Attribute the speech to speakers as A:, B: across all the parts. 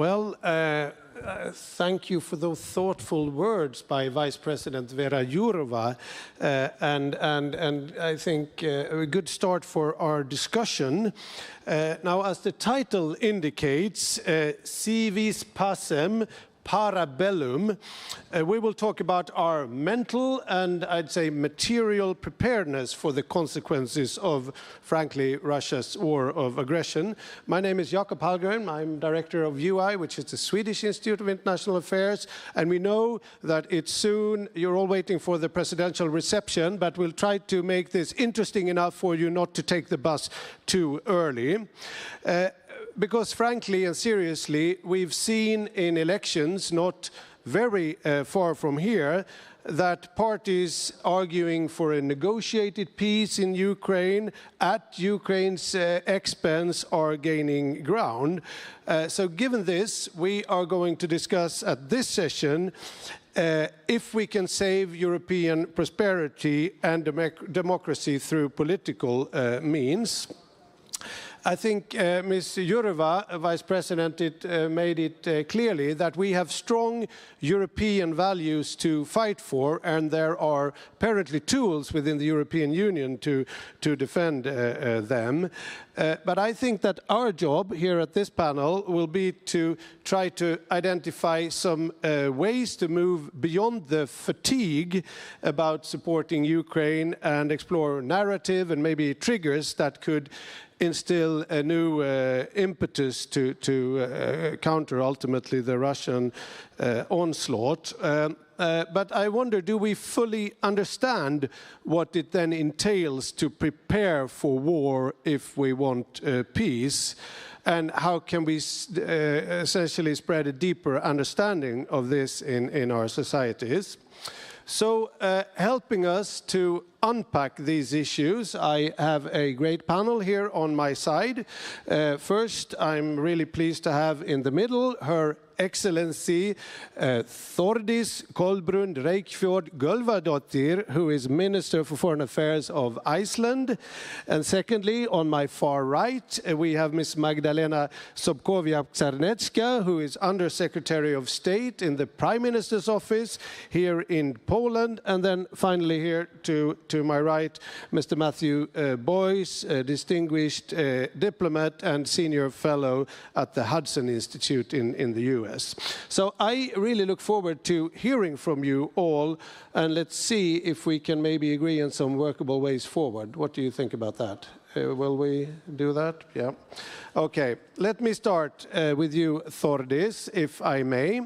A: Well, thank you for those thoughtful words by Vice President Věra Jourová, and I think a good start for our discussion. Now, as the title indicates, Vis Pacem, para Bellum, we will talk about our mental and, I'd say, material preparedness for the consequences of, frankly, Russia's war of aggression. My name is Jakob Hallgren. I'm director of UI, which is the Swedish Institute of International Affairs, and we know that it's soon. You're all waiting for the presidential reception, but we'll try to make this interesting enough for you not to take the bus too early. Because frankly and seriously, we've seen in elections not very far from here that parties arguing for a negotiated peace in Ukraine at Ukraine's expense are gaining ground. So given this, we are going to discuss at this session if we can save European prosperity and democracy through political means. I think Ms. Jourová, Vice President, made it clearly that we have strong European values to fight for, and there are apparently tools within the European Union to defend them. But I think that our job here at this panel will be to try to identify some ways to move beyond the fatigue about supporting Ukraine and explore narrative and maybe triggers that could instill a new impetus to counter ultimately the Russian onslaught. But I wonder, do we fully understand what it then entails to prepare for war if we want peace? And how can we essentially spread a deeper understanding of this in our societies? So, helping us to unpack these issues, I have a great panel here on my side. First, I'm really pleased to have in the middle Her Excellency Þórdís Kolbrún Reykfjörð Gylfadóttir, who is Minister for Foreign Affairs of Iceland. And secondly, on my far right, we have Ms. Magdalena Sobkowiak-Czarnecka, who is Undersecretary of State in the Prime Minister's office here in Poland. And then finally here to my right, Mr. Matthew Boyse, a distinguished diplomat and senior fellow at the Hudson Institute in the US. So I really look forward to hearing from you all, and let's see if we can maybe agree on some workable ways forward. What do you think about that? Will we do that? Yeah. Okay, let me start with you, Þórdís, if I may.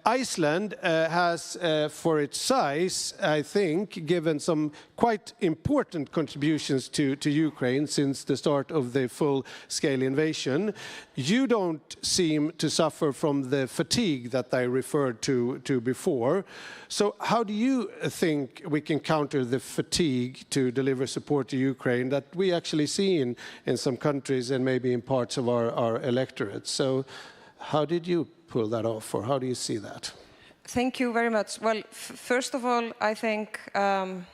A: Iceland has, for its size, I think, given some quite important contributions to Ukraine since the start of the full-scale invasion. You don't seem to suffer from the fatigue that I referred to before. So how do you think we can counter the fatigue to deliver support to Ukraine that we actually see in some countries and maybe in parts of our electorate? So how did you pull that off, or how do you see that?
B: Thank you very much. Well, first of all, I think the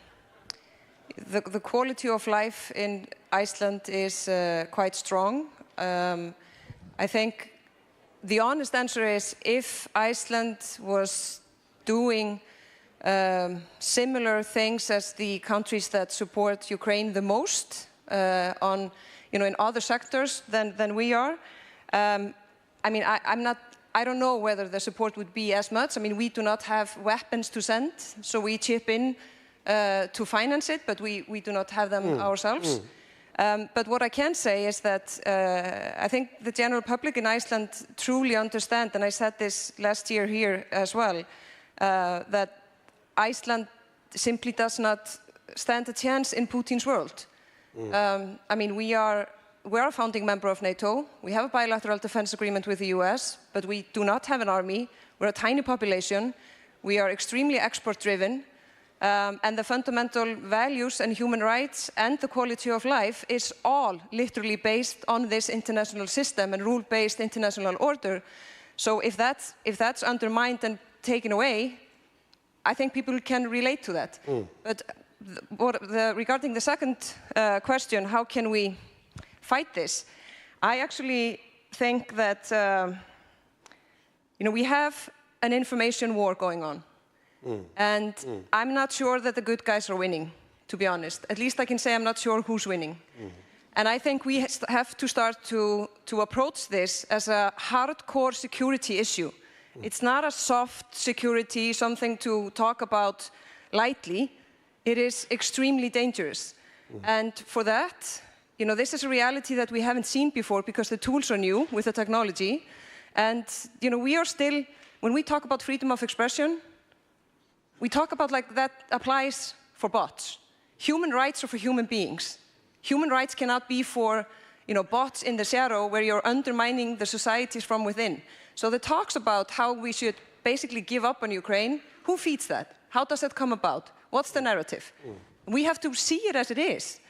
B: quality of life in Iceland is quite strong. I think the honest answer is if Iceland was doing similar things as the countries that support Ukraine the most in other sectors than we are. I mean, I don't know whether the support would be as much. I mean, we do not have weapons to send, so we chip in to finance it, but we do not have them ourselves. But what I can say is that I think the general public in Iceland truly understand, and I said this last year here as well, that Iceland simply does not stand a chance in Putin's world. I mean, we're a founding member of NATO. We have a bilateral defense agreement with the US, but we do not have an army. We're a tiny population. We are extremely export-driven. And the fundamental values and human rights and the quality of life is all literally based on this international system and rule-based international order. So if that's undermined and taken away, I think people can relate to that. But regarding the second question, how can we fight this? I actually think that we have an information war going on. And I'm not sure that the good guys are winning, to be honest. At least I can say I'm not sure who's winning. And I think we have to start to approach this as a hardcore security issue. It's not a soft security, something to talk about lightly. It is extremely dangerous. And for that, this is a reality that we haven't seen before because the tools are new with the technology. And, we are still, when we talk about freedom of expression, we talk about like that applies for bots. Human rights are for human beings. Human rights cannot be for, bots in the shadow where you're undermining the societies from within. So the talks about how we should basically give up on Ukraine, who feeds that? How does that come about? What's the narrative? We have to see it as it is.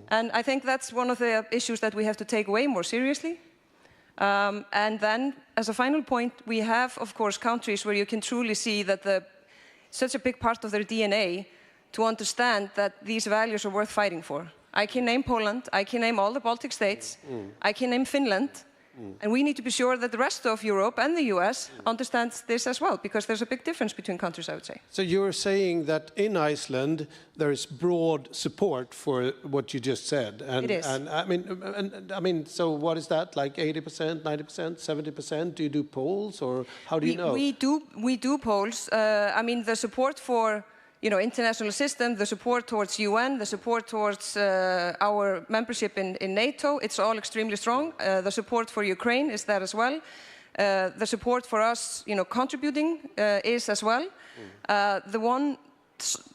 B: And I think that's one of the issues that we have to take way more seriously. And then, as a final point, we have, of course, countries where you can truly see that such a big part of their DNA to understand that these values are worth fighting for. I can name Poland, I can name all the Baltic states, I can name Finland, and we need to be sure that the rest of Europe and the US understands this as well, because there's a big difference between countries, I would say.
A: So you're saying that in Iceland there is broad support for what you just said. And,
B: it is.
A: And I mean, so what is that, like 80%, 90%, 70%? Do you do polls, or how do you know?
B: We do polls. I mean, the support for international system, the support towards UN, the support towards our membership in NATO, it's all extremely strong. The support for Ukraine is there as well. The support for us, contributing is as well. The one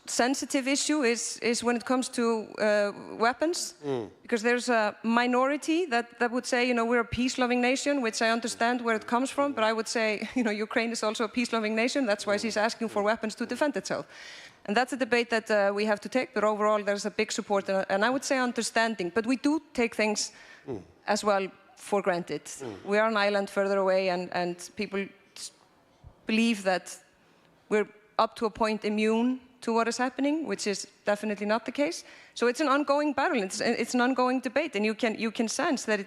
B: sensitive issue is when it comes to weapons, because there's a minority that would say, we're a peace-loving nation, which I understand where it comes from, but I would say, Ukraine is also a peace-loving nation. That's why she's asking for weapons to defend itself. And that's a debate that we have to take, but overall there's a big support and I would say understanding. But we do take things as well for granted. We are an island further away and people believe that we're up to a point immune to what is happening, which is definitely not the case. So it's an ongoing battle, it's an ongoing debate, and you can sense that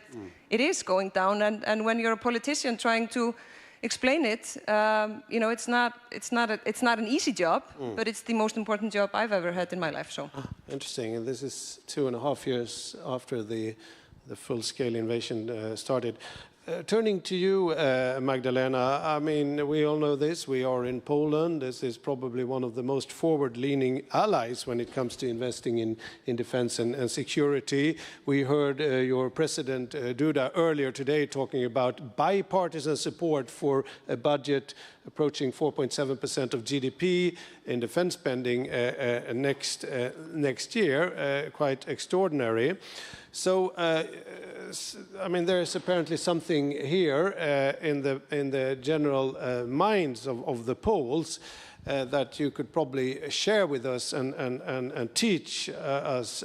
B: it is going down, and when you're a politician trying to explain it, it's not an easy job, but it's the most important job I've ever had in my life. So
A: interesting. And this is 2.5 years after the full-scale invasion started. Turning to you, Magdalena, I mean, we all know this. We are in Poland. This is probably one of the most forward-leaning allies when it comes to investing in defense and security. We heard your president, Duda, earlier today talking about bipartisan support for a budget approaching 4.7% of GDP in defense spending next year, quite extraordinary. So, I mean, there is apparently something here in the general minds of the Poles that you could probably share with us and teach us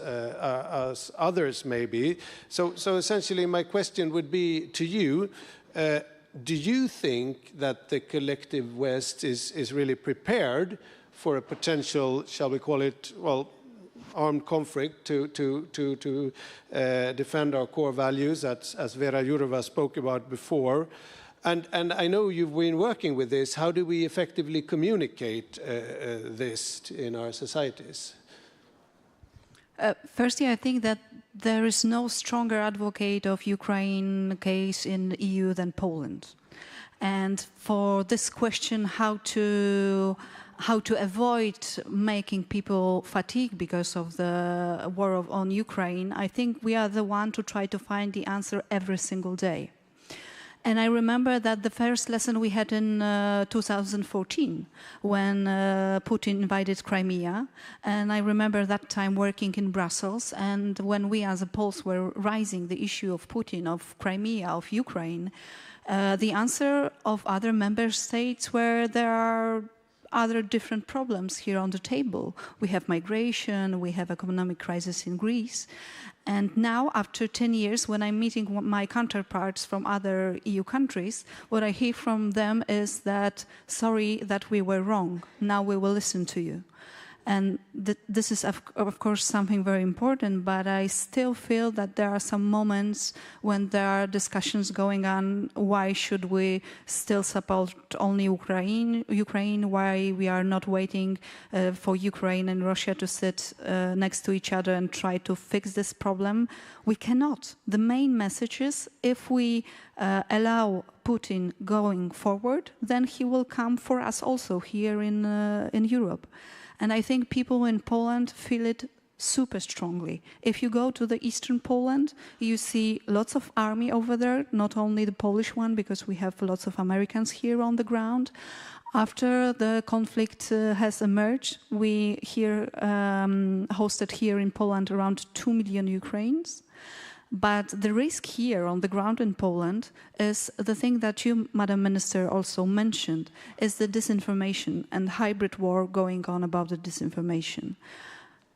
A: others maybe. So essentially, my question would be to you. Do you think that the collective West is really prepared for a potential, shall we call it, well, armed conflict to defend our core values, as Věra Jourová spoke about before? And I know you've been working with this. How do we effectively communicate this in our societies?
C: Firstly, I think that there is no stronger advocate of Ukraine case in the EU than Poland. And for this question, how to avoid making people fatigue because of the war on Ukraine, I think we are the one to try to find the answer every single day. And I remember that the first lesson we had in 2014 when Putin invaded Crimea. And I remember that time working in Brussels. And when we as a Poles were raising the issue of Putin, of Crimea, of Ukraine, the answer of other member states were there are other different problems here on the table. We have migration, we have economic crisis in Greece. And now, after 10 years, when I'm meeting my counterparts from other EU countries, what I hear from them is that, sorry that we were wrong, now we will listen to you. And this is, of course, something very important, but I still feel that there are some moments when there are discussions going on, why should we still support only Ukraine, why we are not waiting for Ukraine and Russia to sit next to each other and try to fix this problem. We cannot. The main message is, if we allow Putin going forward, then he will come for us also here in Europe. And I think people in Poland feel it super strongly. If you go to the eastern Poland, you see lots of army over there, not only the Polish one, because we have lots of Americans here on the ground. After the conflict has emerged, we hosted here in Poland around 2 million Ukrainians. But the risk here on the ground in Poland is the thing that you, Madam Minister, also mentioned, is the disinformation and hybrid war going on about the disinformation.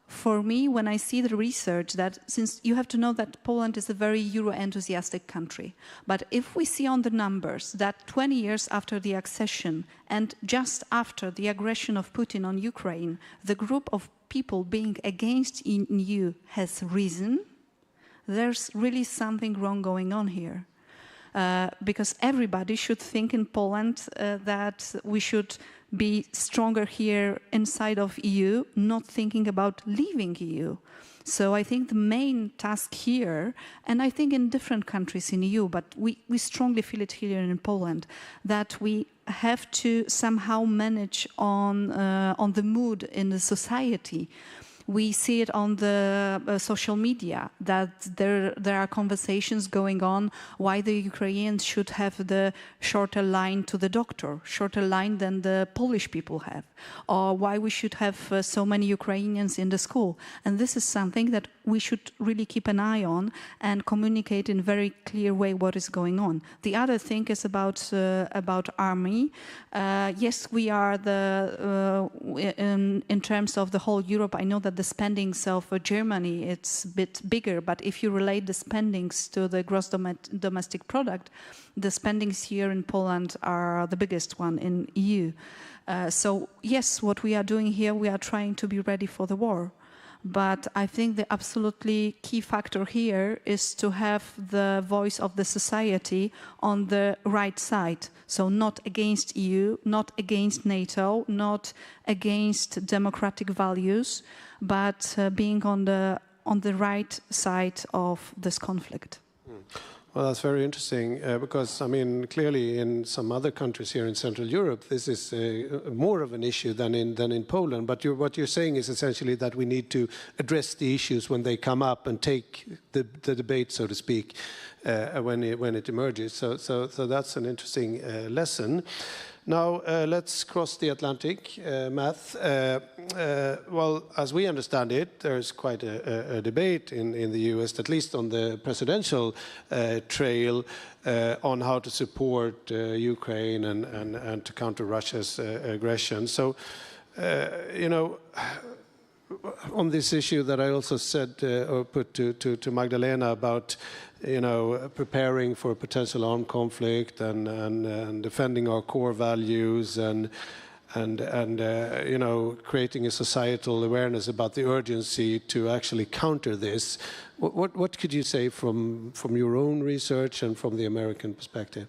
C: For me, when I see the research, that since you have to know that Poland is a very Euro-enthusiastic country, but if we see on the numbers that 20 years after the accession and just after the aggression of Putin on Ukraine, the group of people being against EU has risen, there's really something wrong going on here. Because everybody should think in Poland that we should be stronger here inside of EU, not thinking about leaving EU. So I think the main task here, and I think in different countries in EU, but we strongly feel it here in Poland, that we have to somehow manage on the mood in the society. We see it on the social media, that there are conversations going on why the Ukrainians should have the shorter line to the doctor, shorter line than the Polish people have, or why we should have so many Ukrainians in the school. And this is something that we should really keep an eye on and communicate in a very clear way what is going on. The other thing is about army. Yes, we are in terms of the whole Europe. I know that the spendings of Germany, it's a bit bigger, but if you relate the spendings to the gross domestic product, the spendings here in Poland are the biggest one in EU. So yes, what we are doing here, we are trying to be ready for the war. But I think the absolutely key factor here is to have the voice of the society on the right side. So not against EU, not against NATO, not against democratic values, but being on the right side of this conflict.
A: Well, that's very interesting because, I mean, clearly in some other countries here in Central Europe, this is more of an issue than in Poland. But what you're saying is essentially that we need to address the issues when they come up and take the debate, so to speak, when it emerges. So that's an interesting lesson. Now, let's cross the Atlantic, Matt. Well, as we understand it, there's quite a debate in the US, at least on the presidential trail, on how to support Ukraine and to counter Russia's aggression. So, you know, on this issue that I also said or put to Magdalena about, you know, preparing for a potential armed conflict and defending our core values and you know, creating a societal awareness about the urgency to actually counter this. What could you say from your own research and from the American perspective?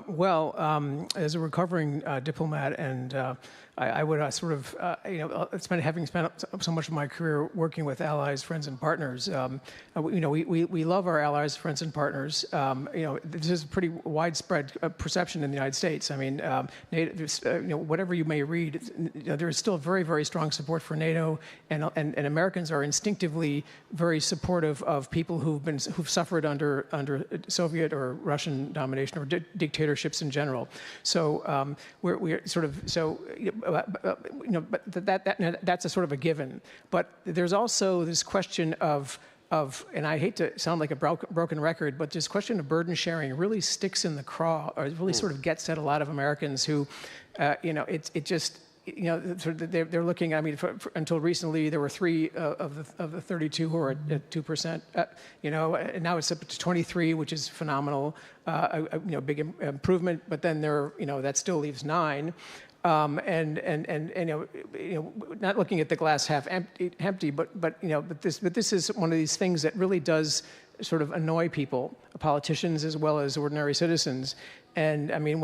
D: Well, as a recovering diplomat, and I would sort of, you know, having spent so much of my career working with allies, friends, and partners, you know, we love our allies, friends, and partners. You know, this is a pretty widespread perception in the United States. I mean, you know, whatever you may read, you know, there is still very, very strong support for NATO, and Americans are instinctively very supportive of people who've suffered under Soviet or Russian domination or dictatorships in general. So we're sort of so. You know, but that's a sort of a given. But there's also this question of, and I hate to sound like a broken record, but this question of burden sharing really sticks in the craw, or really sort of gets at a lot of Americans who, you know, it just, you know, they're looking. I mean, until recently, there were 3 of the 32 who were at 2%. You know, and now it's up to 23, which is phenomenal. You know, big improvement. But then you know, that still leaves 9. not looking at the glass half empty, but this is one of these things that really does sort of annoy people, politicians as well as ordinary citizens. And I mean,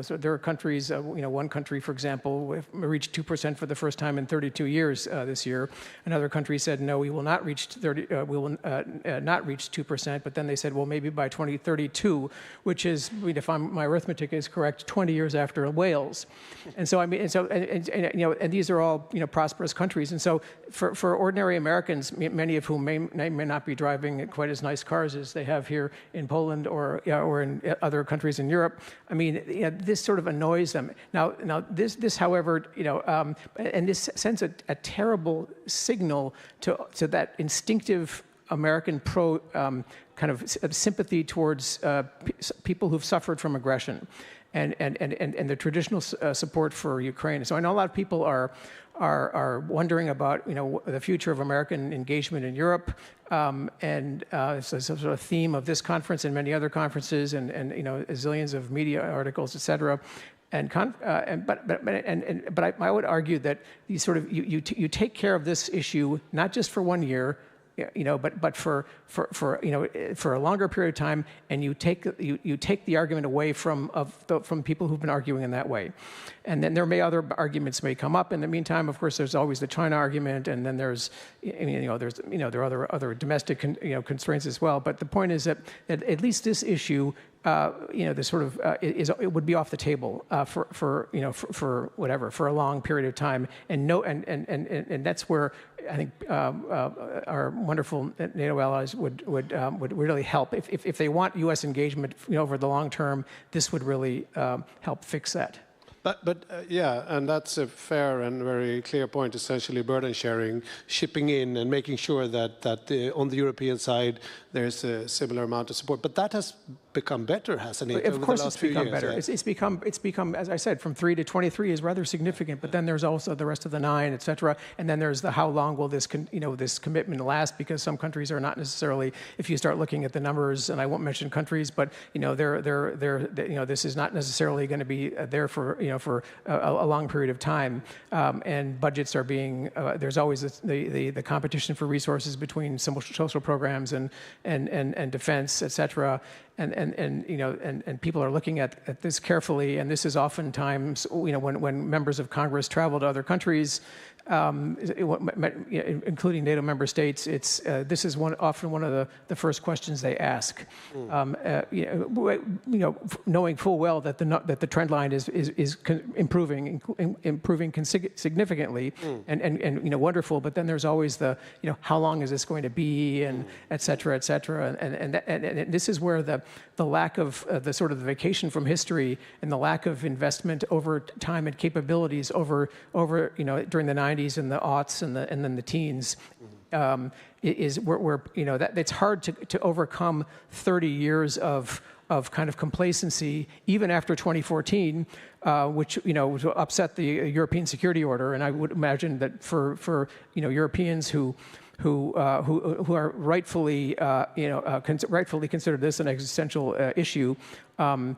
D: so there are countries, one country, for example, reached 2% for the first time in 32 years this year. Another country said, no, we will not reach 2%. But then they said, well, maybe by 2032, which is, if my arithmetic is correct, 20 years after Wales. And so I mean, and these are all prosperous countries. And so for ordinary Americans, many of whom may not be driving quite as nice cars as they have here in Poland or in other countries in Europe, I mean, this sort of annoys them. Now, this, however, and this sends a terrible signal to that instinctive American kind of sympathy towards people who've suffered from aggression, and the traditional support for Ukraine. So I know a lot of people are wondering about the future of American engagement in Europe, and it's a sort of theme of this conference and many other conferences, and zillions of media articles, etc. But I would argue that you take care of this issue not just for 1 year, but for a longer period of time, and you take the argument away from people who've been arguing in that way, and then other arguments may come up. In the meantime, of course, there's always the China argument, and then there are other domestic constraints as well. But the point is that at least this issue, it would be off the table for a long period of time, and that's where I think our wonderful NATO allies would really help. If they want U.S. engagement over the long term, this would really help fix that.
A: But yeah, and that's a fair and very clear point, essentially burden sharing, shipping in and making sure that on the European side there's a similar amount of support. But that has become better, hasn't it?
D: Of course it's become better. Yeah. It's become, as I said, from 3 to 23 is rather significant, but then there's also the rest of the 9, et cetera. And then there's the how long will this commitment last, because some countries are not necessarily, if you start looking at the numbers, and I won't mention countries, but this is not necessarily going to be there for a long period of time. And budgets are being, there's always the competition for resources between social programs and defense, et cetera. And people are looking at this carefully, and this is oftentimes, when members of Congress travel to other countries, including NATO member states, this is often one of the first questions they ask. Knowing full well that the trend line is improving significantly, and wonderful. But then there's always the how long is this going to be, and et cetera, and this is where the lack of the sort of the vacation from history and the lack of investment over time and capabilities over during the 90s and the aughts and then the teens is where that it's hard to overcome 30 years of kind of complacency, even after 2014, which upset the European security order. And I would imagine that for Europeans who are rightfully rightfully consider this an existential issue. When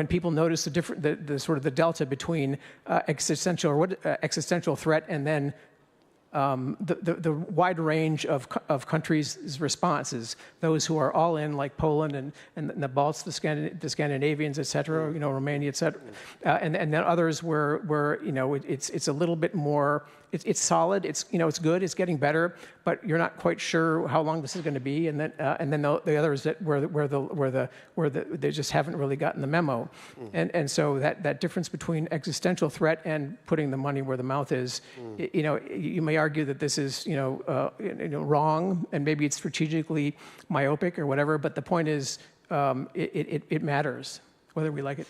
D: people notice the sort of the delta between existential threat and then the wide range of countries' responses, those who are all in, like Poland and the Balts, the Scandinavians, et cetera, Romania, et cetera, and then others where it's a little bit more. It's solid. It's good. It's getting better, but you're not quite sure how long this is going to be. And then the others that where they just haven't really gotten the memo. And so that difference between existential threat and putting the money where the mouth is, you may argue that this is wrong, and maybe it's strategically myopic or whatever. But the point is, it matters, whether we like it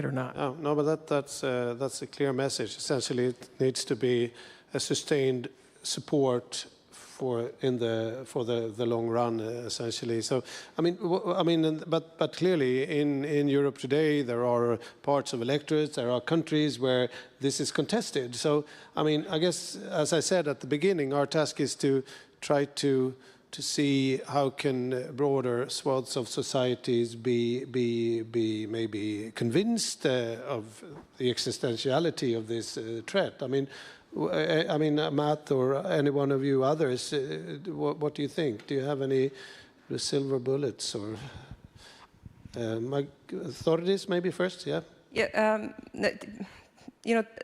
D: or not.
A: Oh, no, but that's a clear message. Essentially, it needs to be a sustained support for the long run, essentially. So, but clearly in Europe today, there are parts of electorates, there are countries where this is contested. So, I guess, as I said at the beginning, our task is to try to to see how can broader swaths of societies be maybe convinced of the existentiality of this threat. I mean, Matt or any one of you others, what do you think? Do you have any silver bullets or Þórdís maybe first? Yeah.
B: Yeah.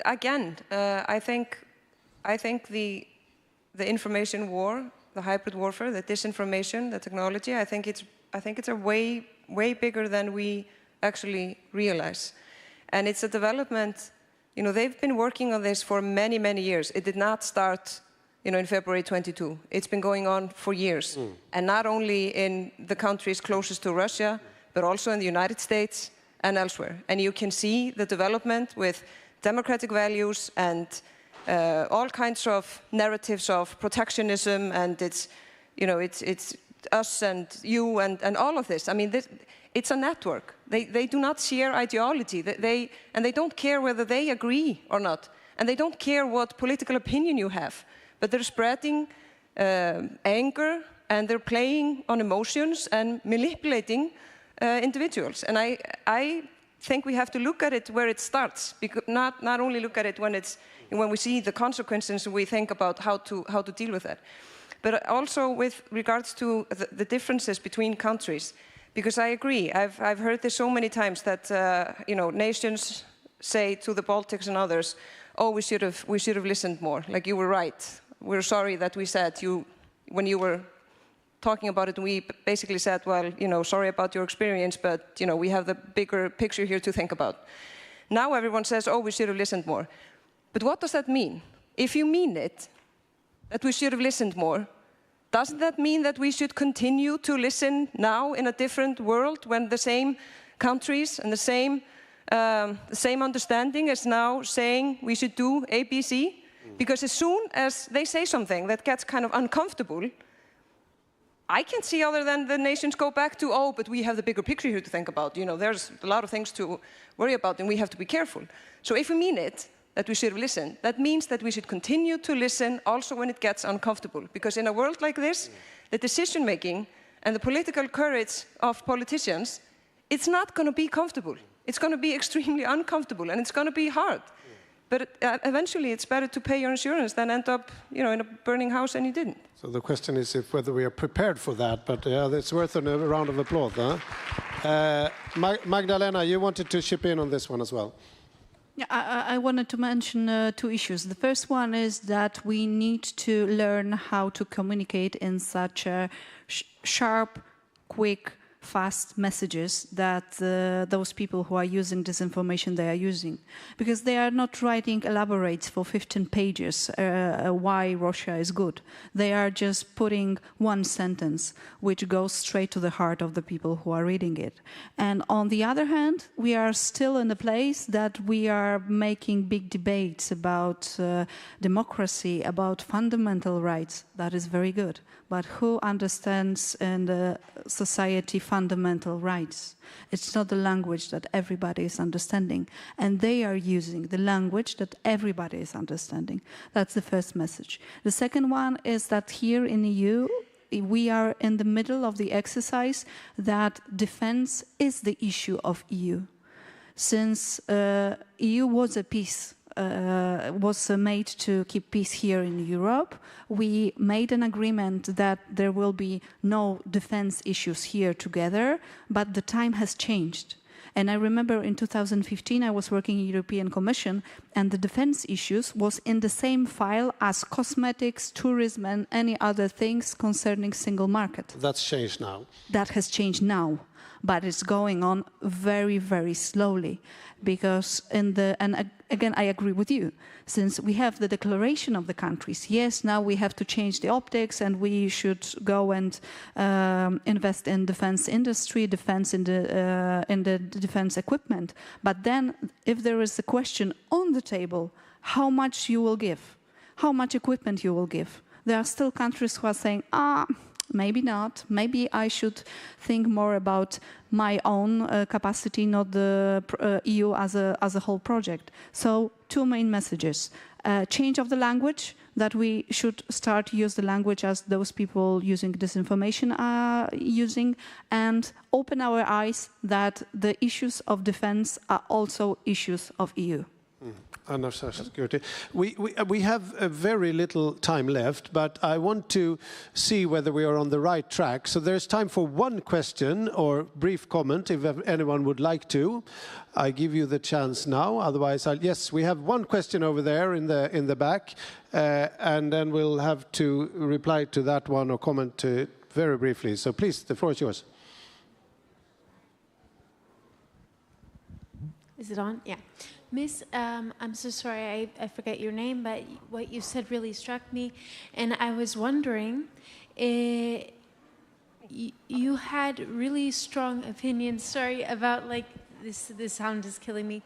B: Again, I think the information war, the hybrid warfare, the disinformation, the technology, I think it's a way bigger than we actually realize. And it's a development, they've been working on this for many, many years. It did not start, in February 22. It's been going on for years. And not only in the countries closest to Russia, but also in the United States and elsewhere. And you can see the development with democratic values and all kinds of narratives of protectionism, and it's us and you and all of this. I mean, it's a network. They do not share ideology. They don't care whether they agree or not, and they don't care what political opinion you have. But they're spreading anger, and they're playing on emotions and manipulating individuals. And I think we have to look at it where it starts, because not only look at it when we see the consequences, we think about how to deal with that. But also with regards to the differences between countries, because I agree, I've heard this so many times that nations say to the Baltics and others, "Oh, we should have listened more. Like, you were right. We're sorry that we said when you were talking about it, we basically said, well, sorry about your experience, but we have the bigger picture here to think about." Now everyone says, "Oh, we should have listened more." But what does that mean? If you mean it, that we should have listened more, doesn't that mean that we should continue to listen now in a different world when the same countries and the same understanding is now saying we should do A, B, C? Because as soon as they say something that gets kind of uncomfortable, I can't see other than the nations go back to, "Oh, but we have the bigger picture here to think about. There's a lot of things to worry about, and we have to be careful." So if we mean it, that we should have listened, that means that we should continue to listen also when it gets uncomfortable. Because in a world like this, the decision-making and the political courage of politicians, it's not going to be comfortable. It's going to be extremely uncomfortable, and it's going to be hard. But eventually, it's better to pay your insurance than end up, in a burning house and you didn't.
A: So the question is whether we are prepared for that. But it's worth a round of applause. Huh? Magdalena, you wanted to chip in on this one as well.
C: Yeah, I wanted to mention two issues. The first one is that we need to learn how to communicate in such sharp, quick, fast messages that those people who are using disinformation, they are using. Because they are not writing elaborates for 15 pages why Russia is good. They are just putting one sentence which goes straight to the heart of the people who are reading it. And on the other hand, we are still in a place that we are making big debates about democracy, about fundamental rights. That is very good. But who understands in the society fundamental rights? It's not the language that everybody is understanding. And they are using the language that everybody is understanding. That's the first message. The second one is that here in the EU, we are in the middle of the exercise that defense is the issue of EU. Since EU was a peace was made to keep peace here in Europe, we made an agreement that there will be no defense issues here together, but the time has changed. And I remember in 2015 I was working in the European Commission, and the defense issues was in the same file as cosmetics, tourism and any other things concerning single market.
A: That's changed now.
C: That has changed now, but it's going on very, very slowly. Because again, I agree with you, since we have the declaration of the countries, yes, now we have to change the optics and we should go and invest in defense industry, defense in the defense equipment. But then if there is a question on the table, how much you will give, how much equipment you will give, there are still countries who are saying, maybe not. Maybe I should think more about my own capacity, not the EU as a whole project. So 2 main messages. Change of the language, that we should start use the language as those people using disinformation are using, and open our eyes that the issues of defense are also issues of EU.
A: National security. We have very little time left, but I want to see whether we are on the right track. So there's time for one question or brief comment, if anyone would like to. I give you the chance now. Otherwise, yes, we have one question over there in the back, and then we'll have to reply to that one or comment to it very briefly. So please, the floor is yours.
E: Is it on? Yeah. Miss, I'm so sorry, I forget your name, but what you said really struck me. And I was wondering, you had really strong opinions, sorry, about like, this sound is killing me.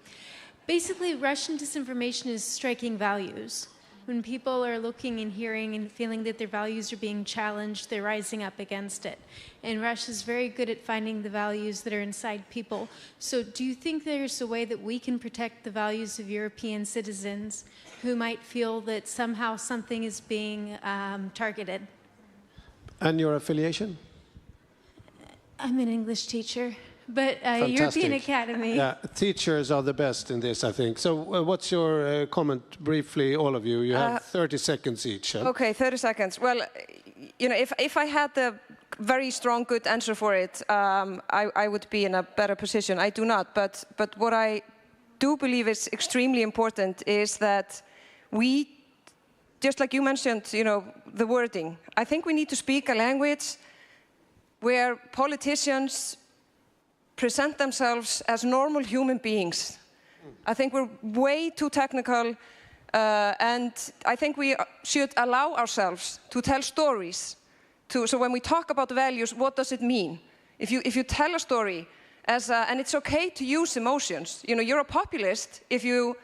E: Basically, Russian disinformation is striking values. When people are looking and hearing and feeling that their values are being challenged, they're rising up against it. And Russia's very good at finding the values that are inside people. So do you think there's a way that we can protect the values of European citizens who might feel that somehow something is being targeted?
A: And your affiliation?
E: I'm an English teacher. But European Academy.
A: Yeah, teachers are the best in this, I think. So what's your comment, briefly, all of you? You have 30 seconds each.
B: Okay, 30 seconds. Well, you know, if I had the very strong, good answer for it, I would be in a better position. I do not. But what I do believe is extremely important is that we, just like you mentioned, you know, the wording. I think we need to speak a language where politicians present themselves as normal human beings. I think we're way too technical, and I think we should allow ourselves to tell stories. So when we talk about values, what does it mean? If you tell a story, and it's okay to use emotions. You know, you're a populist if you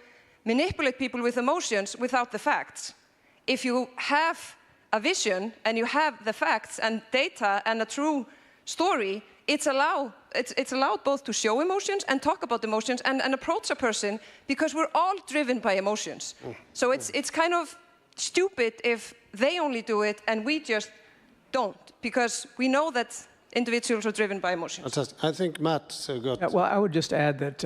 B: manipulate people with emotions without the facts. If you have a vision and you have the facts and data and a true story, it's allowed both to show emotions and talk about emotions and approach a person, because we're all driven by emotions. So it's kind of stupid if they only do it and we just don't, because we know that individuals are driven by emotions.
A: Fantastic. I think Matt got...
D: Yeah, well, I would just add that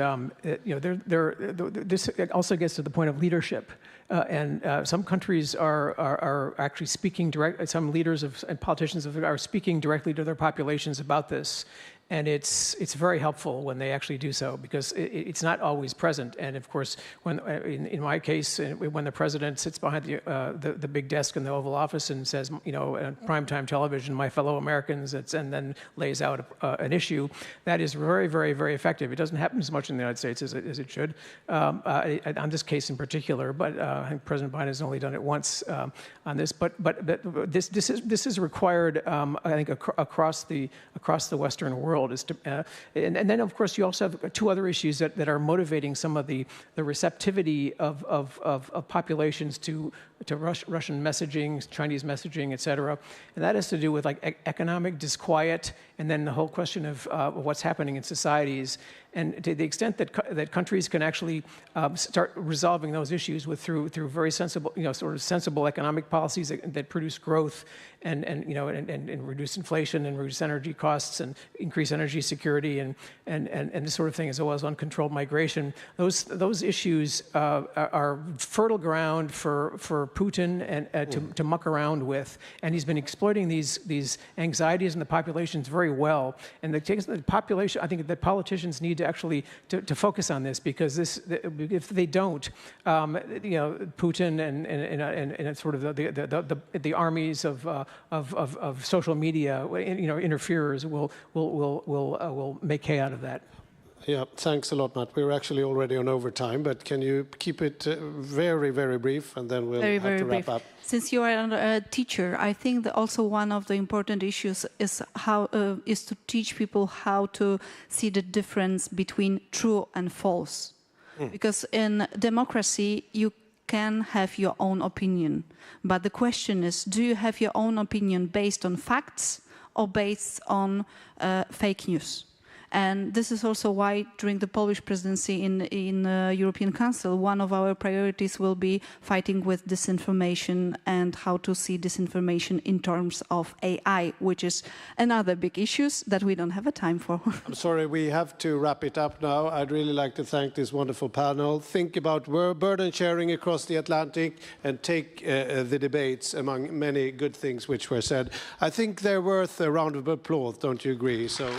D: you know, this also gets to the point of leadership. And some countries are actually speaking directly, some leaders and politicians are speaking directly to their populations about this. And it's very helpful when they actually do so, because it's not always present. And of course, when in my case, when the president sits behind the big desk in the Oval Office and says, you know, on primetime television, my fellow Americans, and then lays out an issue, that is very, very, very effective. It doesn't happen as much in the United States as it should, on this case in particular. But I think President Biden has only done it once on this. But this is required, I think, across the Western world. And then, of course, you also have two other issues that are motivating some of the receptivity of populations to Russian messaging, Chinese messaging, et cetera. And that has to do with like economic disquiet, and then the whole question of what's happening in societies. And to the extent that countries can actually start resolving those issues through very sensible, you know, sort of sensible economic policies that produce growth and reduce inflation and reduce energy costs and increase energy security and this sort of thing, as well as uncontrolled migration. Those issues are fertile ground for Putin and to muck around with, and he's been exploiting these anxieties in the populations very well. And the population, I think that politicians need to actually to focus on this, because if they don't, you know, Putin and sort of the armies of social media, you know, interferers will make hay out of that.
A: Yeah, thanks a lot, Matt. We're actually already on overtime, but can you keep it very, very brief, and then we'll have to wrap up.
C: Since you are a teacher, I think that also one of the important issues is is to teach people how to see the difference between true and false. Because in democracy, you can have your own opinion. But the question is, do you have your own opinion based on facts or based on fake news. And this is also why during the Polish presidency in European Council, one of our priorities will be fighting with disinformation and how to see disinformation in terms of AI, which is another big issue that we don't have a time for.
A: I'm sorry, we have to wrap it up now. I'd really like to thank this wonderful panel. Think about burden sharing across the Atlantic and take the debates among many good things which were said. I think they're worth a round of applause, don't you agree? So.